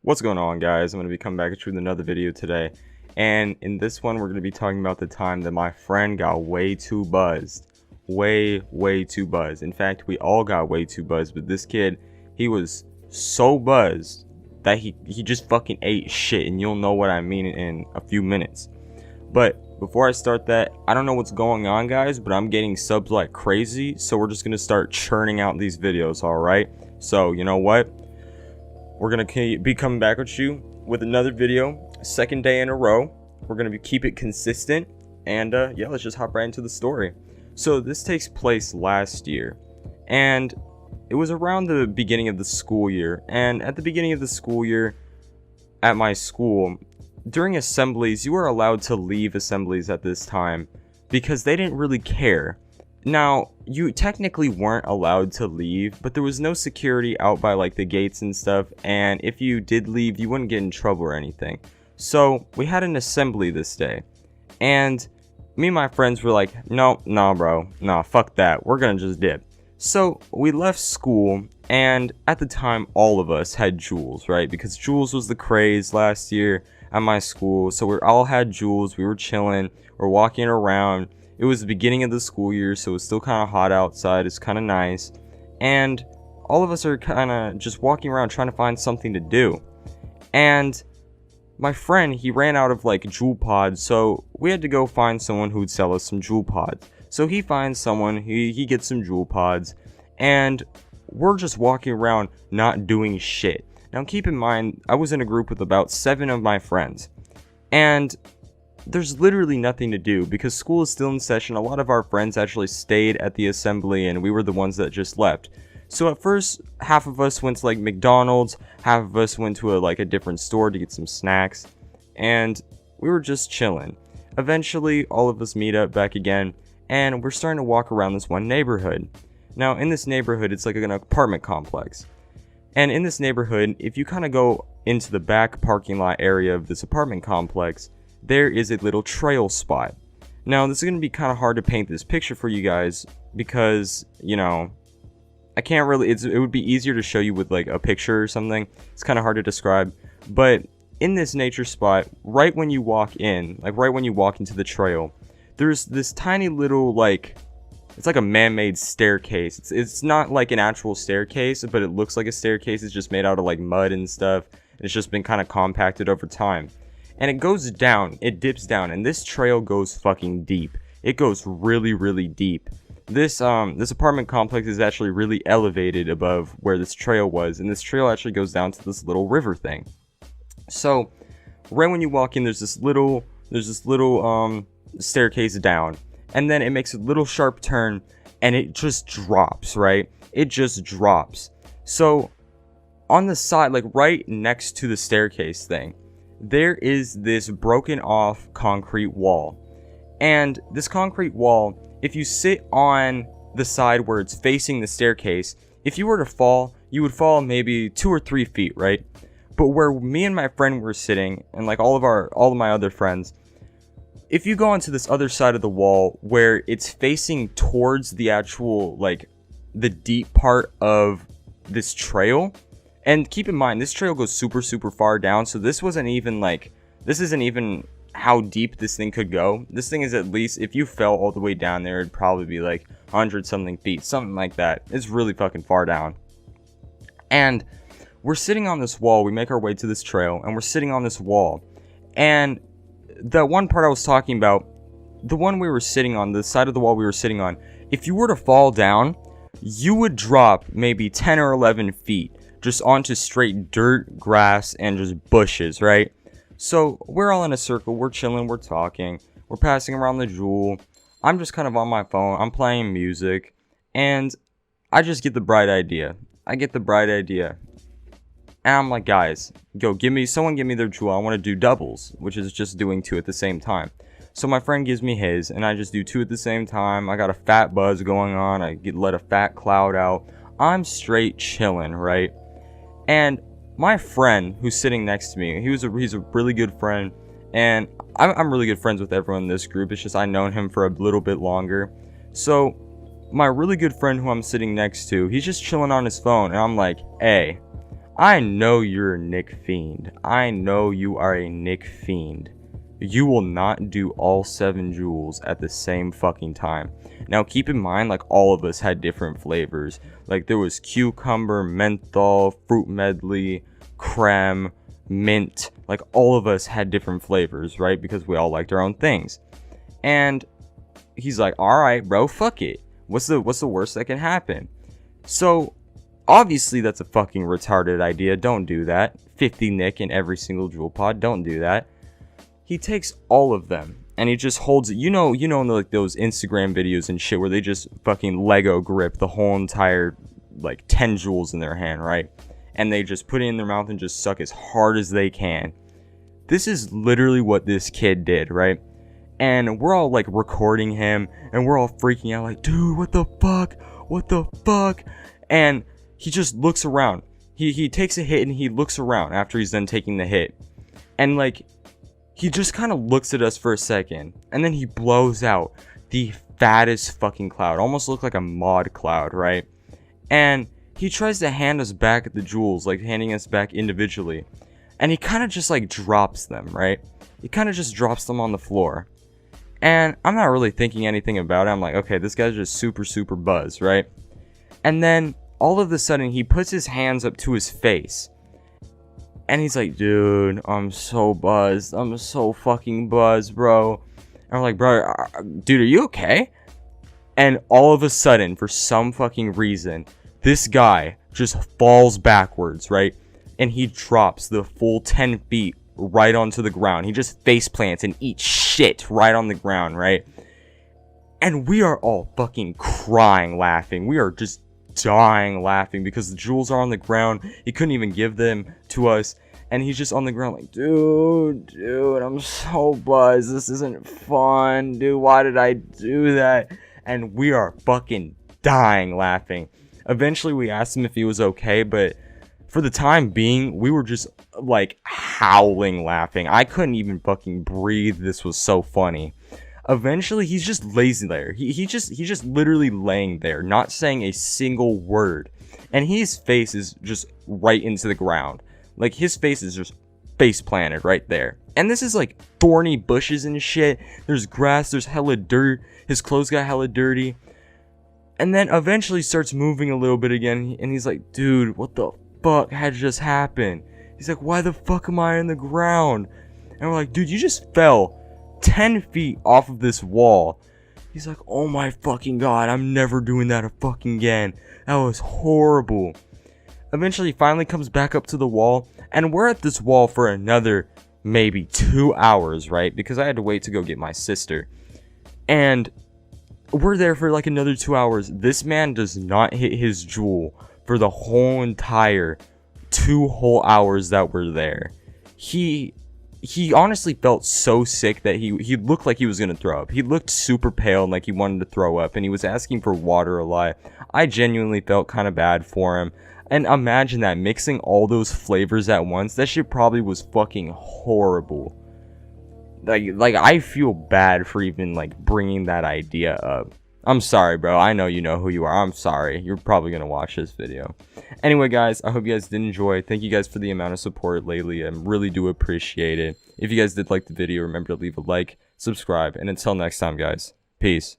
What's going on, guys? I'm going to be coming back at you with another video today, and in this one we're going to be talking about the time that my friend got way too buzzed. Way too buzzed. In fact, we all got way too buzzed, but this kid, he was so buzzed that he just fucking ate shit, and you'll know what I mean in a few minutes. But before I start that, I don't know what's going on, guys, but I'm getting subs like crazy, so we're just going to start churning out these videos, alright? So, you know what? We're going to be coming back at you with another video, second day in a row. We're going to keep it consistent, and yeah, let's just hop right into the story. So this takes place last year, and it was around the beginning of the school year. And at the beginning of the school year at my school, during assemblies, you were allowed to leave assemblies at this time because they didn't really care. Now, you technically weren't allowed to leave, but there was no security out by like the gates and stuff, and if you did leave, you wouldn't get in trouble or anything. So we had an assembly this day, and me and my friends were like, nah bro, nah, fuck that, we're gonna just dip. So we left school, and at the time all of us had juuls, right? Because juuls was the craze last year at my school, so we all had juuls. We were chilling, we're walking around. It was the beginning of the school year, so it was still kind of hot outside. It's kind of nice, and all of us are kind of just walking around trying to find something to do. And my friend, he ran out of like juul pods, so we had to go find someone who would sell us some juul pods. So he finds someone, he gets some juul pods, and we're just walking around not doing shit. Now keep in mind, I was in a group with about 7 of my friends, and there's literally nothing to do because school is still in session. A lot of our friends actually stayed at the assembly, and we were the ones that just left. So at first, half of us went to like McDonald's, half of us went to a different store to get some snacks, and we were just chilling. Eventually, all of us meet up back again, and we're starting to walk around this one neighborhood. Now, in this neighborhood, it's like an apartment complex. And in this neighborhood, if you kind of go into the back parking lot area of this apartment complex, there is a little trail spot. Now, this is going to be kind of hard to paint this picture for you guys because, you know, I can't really, it would be easier to show you with like a picture or something. It's kind of hard to describe. But in this nature spot, right when you walk in, like right when you walk into the trail, there's this tiny little it's like a man-made staircase. It's not like an actual staircase, but it looks like a staircase. It's just made out of like mud and stuff. And it's just been kind of compacted over time. And it goes down, it dips down, and this trail goes fucking deep. It goes really deep. This apartment complex is actually really elevated above where this trail was, and this trail actually goes down to this little river thing. So, right when you walk in, there's this little staircase down, and then it makes a little sharp turn, and it just drops, right? It just drops. So, on the side, like right next to the staircase thing, there is this broken off concrete wall. And this concrete wall, if you sit on the side where it's facing the staircase, if you were to fall, you would fall maybe 2 or 3 feet, right? But where me and my friend were sitting, and like all of my other friends, if you go onto this other side of the wall where it's facing towards the actual, like, the deep part of this trail. And keep in mind, this trail goes super far down, so this isn't even how deep this thing could go. This thing is at least, if you fell all the way down there, it'd probably be like 100 something feet, something like that. It's really fucking far down. And we're sitting on this wall, we make our way to this trail, and we're sitting on this wall. And the one part I was talking about, the one we were sitting on, the side of the wall we were sitting on, if you were to fall down, you would drop maybe 10 or 11 feet. Just onto straight dirt, grass, and just bushes, right? So we're all in a circle, we're chilling, we're talking, we're passing around the juul. I'm just kind of on my phone, I'm playing music, and I just get the bright idea. And I'm like, guys, someone give me their juul. I want to do doubles, which is just doing 2 at the same time. So my friend gives me his, and I just do 2 at the same time. I got a fat buzz going on, let a fat cloud out. I'm straight chilling, right? And my friend who's sitting next to me, he's a really good friend, and I'm really good friends with everyone in this group. It's just I've known him for a little bit longer. So my really good friend who I'm sitting next to, he's just chilling on his phone, and I'm like, hey, I know you're a Nick fiend. I know you are a Nick fiend. You will not do all 7 Juuls at the same fucking time. Now keep in mind, like, all of us had different flavors. Like, there was cucumber, menthol, fruit medley, creme, mint. Like, all of us had different flavors, right? Because we all liked our own things. And he's like, alright bro, fuck it. What's the worst that can happen? So obviously that's a fucking retarded idea. Don't do that. 50 Nick in every single Juul pod. Don't do that. He takes all of them and he just holds it. You know, in like those Instagram videos and shit where they just fucking Lego grip the whole entire like 10 Juuls in their hand, right? And they just put it in their mouth and just suck as hard as they can. This is literally what this kid did, right? And we're all like recording him and we're all freaking out like, dude, what the fuck? What the fuck? And he just looks around. He takes a hit and he looks around after he's done taking the hit. And like, he just kind of looks at us for a second, and then he blows out the fattest fucking cloud. Almost looked like a mod cloud, right? And he tries to hand us back the Juuls, like handing us back individually. And he kind of just like drops them, right? He kind of just drops them on the floor. And I'm not really thinking anything about it. I'm like, okay, this guy's just super buzzed, right? And then all of a sudden, he puts his hands up to his face. And he's like, dude, I'm so buzzed. I'm so fucking buzzed, bro. And I'm like, bro, dude, are you okay? And all of a sudden, for some fucking reason, this guy just falls backwards, right? And he drops the full 10 feet right onto the ground. He just face plants and eats shit right on the ground, right? And we are all fucking crying, laughing. We are just dying laughing because the Juuls are on the ground. He couldn't even give them to us, and he's just on the ground like, dude, I'm so buzzed. This isn't fun, dude. Why did I do that? And we are fucking dying laughing. Eventually we asked him if he was okay, but for the time being, we were just like howling laughing. I couldn't even fucking breathe. This was so funny. Eventually, he's just lazy there. He just literally laying there, not saying a single word. And his face is just right into the ground. Like, his face is just face planted right there. And this is like thorny bushes and shit. There's grass, there's hella dirt. His clothes got hella dirty. And then eventually starts moving a little bit again. And he's like, dude, what the fuck had just happened? He's like, why the fuck am I on the ground? And we're like, dude, you just fell 10 feet off of this wall. He's like, oh my fucking god, I'm never doing that fucking again. That was horrible. Eventually, he finally comes back up to the wall, and we're at this wall for another maybe 2 hours, right? Because I had to wait to go get my sister. And we're there for like another 2 hours. This man does not hit his Juul for the whole entire 2 whole hours that we're there. He honestly felt so sick that he looked like he was gonna throw up. He looked super pale and like he wanted to throw up, and he was asking for water a lot. I genuinely felt kind of bad for him. And imagine that, mixing all those flavors at once. That shit probably was fucking horrible. Like I feel bad for even like bringing that idea up. I'm sorry, bro. I know you know who you are. I'm sorry. You're probably going to watch this video. Anyway, guys, I hope you guys did enjoy. Thank you guys for the amount of support lately. I really do appreciate it. If you guys did like the video, remember to leave a like, subscribe, and until next time, guys, peace.